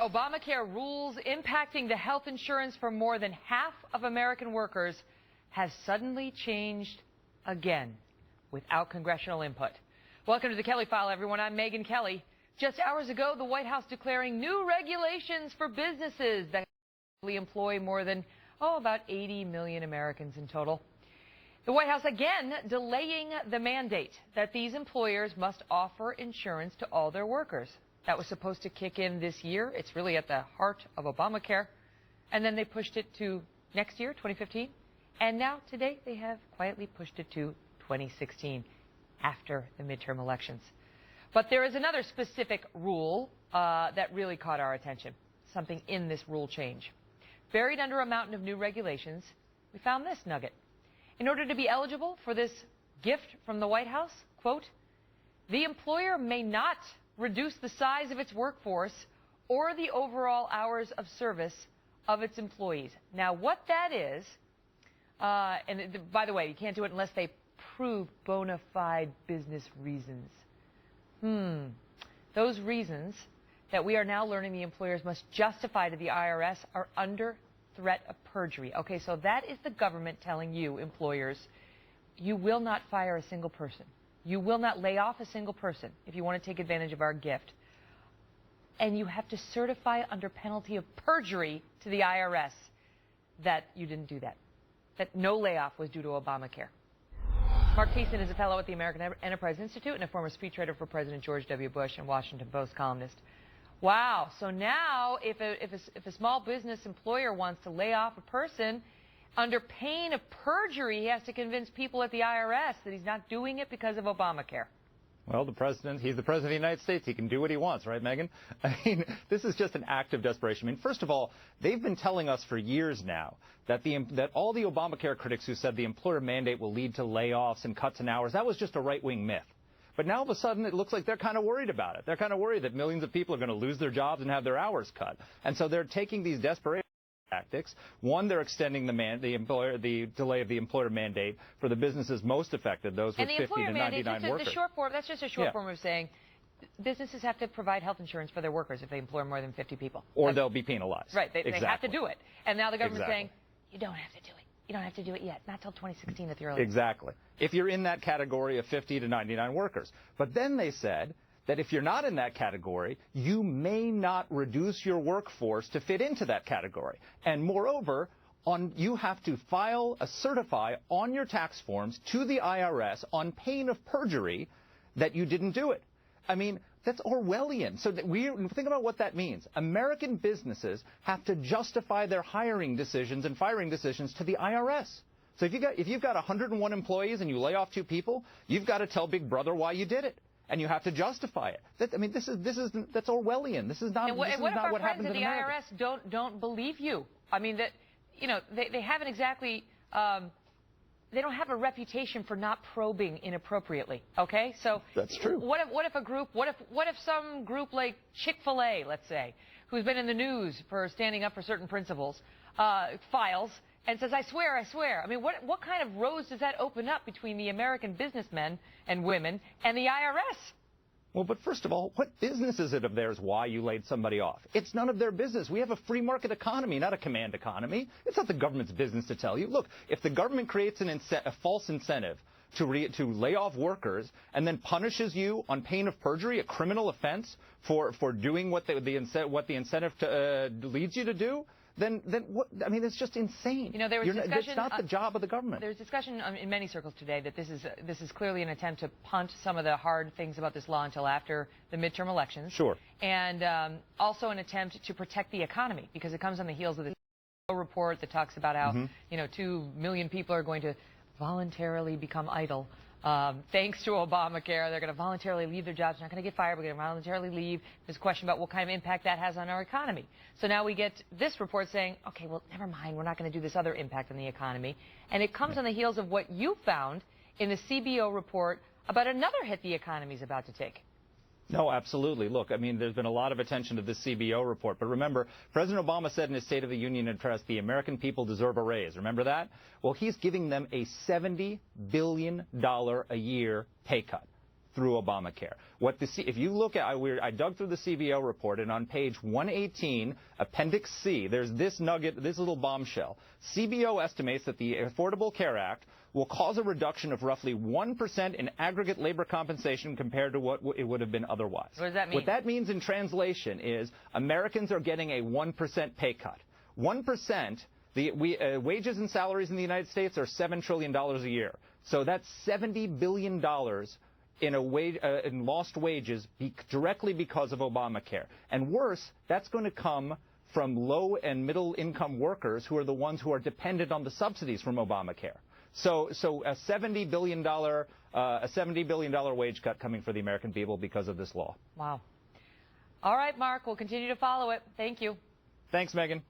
Obamacare rules impacting the health insurance for more than half of American workers has suddenly changed again without congressional input. Welcome to the Kelly File, everyone. I'm Megyn Kelly. Just hours ago, the White House declaring new regulations for businesses that employ more than, about 80 million Americans in total. The White House again delaying the mandate that these employers must offer insurance to all their workers. That was supposed to kick in this year. It's really at the heart of Obamacare. And then they pushed it to next year, 2015. And now, today, they have quietly pushed it to 2016 after the midterm elections. But there is another specific rule that really caught our attention, something in this rule change. Buried under a mountain of new regulations, we found this nugget. In order to be eligible for this gift from the White House, quote, the employer may not reduce the size of its workforce or the overall hours of service of its employees. Now, what that is, and by the way, you can't do it unless they prove bona fide business reasons. Those reasons that we are now learning the employers must justify to the IRS are under threat of perjury. Okay, so that is the government telling you, employers, you will not fire a single person. You will not lay off a single person if you want to take advantage of our gift. And you have to certify under penalty of perjury to the IRS that you didn't do that, that no layoff was due to Obamacare. Mark Thiessen is a fellow at the American Enterprise Institute and a former speechwriter for President George W. Bush and Washington Post columnist. Wow, so now if a small business employer wants to lay off a person, under pain of perjury, he has to convince people at the IRS that he's not doing it because of Obamacare. Well, he's the President of the United States. He can do what he wants, right, Megyn? I mean, this is just an act of desperation. I mean, first of all, they've been telling us for years now that all the Obamacare critics who said the employer mandate will lead to layoffs and cuts in hours, that was just a right-wing myth. But now, all of a sudden, it looks like they're kind of worried about it. They're kind of worried that millions of people are going to lose their jobs and have their hours cut. And so they're taking these desperation tactics. One, they're extending the delay of the employer mandate for the businesses most affected, those with 50 to 99 workers. The short form, that's just a short form of saying businesses have to provide health insurance for their workers if they employ more than 50 people. Or they'll be penalized. Right, they have to do it. And now the government's saying, Exactly. you don't have to do it. You don't have to do it yet, not till 2016 at the earliest. Exactly. If you're in that category of 50 to 99 workers. But then they said that if you're not in that category, you may not reduce your workforce to fit into that category. And moreover, you have to certify on your tax forms to the IRS on pain of perjury that you didn't do it. I mean, that's Orwellian. So think about what that means. American businesses have to justify their hiring decisions and firing decisions to the IRS. So if you've got 101 employees and you lay off 2 people, you've got to tell Big Brother why you did it. And you have to justify it. That's Orwellian. This is not what happens in America. What if our friends at the IRS don't believe you? I mean, they haven't exactly they don't have a reputation for not probing inappropriately. Okay, so that's true. What if some group like Chick-fil-A, let's say, who's been in the news for standing up for certain principles, files and says, I swear. I mean, what kind of roads does that open up between the American businessmen and women and the IRS? Well, but first of all, what business is it of theirs why you laid somebody off? It's none of their business. We have a free market economy, not a command economy. It's not the government's business to tell you. Look, if the government creates a false incentive to lay off workers and then punishes you on pain of perjury, a criminal offense for doing what the incentive leads you to do, then what? I mean, it's just insane. You know, there was discussion. It's not the job of the government. There's discussion in many circles today that this is clearly an attempt to punt some of the hard things about this law until after the midterm elections. Sure. And also an attempt to protect the economy because it comes on the heels of the report that talks about how 2 million people are going to voluntarily become idle. Thanks to Obamacare, they're going to voluntarily leave their jobs. They're not going to get fired. We're going to voluntarily leave. There's a question about what kind of impact that has on our economy. So now we get this report saying, okay, well, never mind. We're not going to do this other impact on the economy. And it comes on the heels of what you found in the CBO report about another hit the economy is about to take. No, absolutely. Look, I mean, there's been a lot of attention to this CBO report. But remember, President Obama said in his State of the Union address, the American people deserve a raise. Remember that? Well, he's giving them a $70 billion a year pay cut. through Obamacare. If you look at, I dug through the CBO report, and on page 118, Appendix C, there's this nugget, this little bombshell. CBO estimates that the Affordable Care Act will cause a reduction of roughly 1% in aggregate labor compensation compared to what it would have been otherwise. What does that mean? What that means in translation is Americans are getting a 1% pay cut. 1%, wages and salaries in the United States are $7 trillion a year. So that's $70 billion in lost wages directly because of Obamacare. And worse, that's going to come from low and middle income workers who are the ones who are dependent on the subsidies from Obamacare. So a $70 billion wage cut coming for the American people because of this law. Wow. All right, Mark, we'll continue to follow it. Thank you. Thanks, Megan.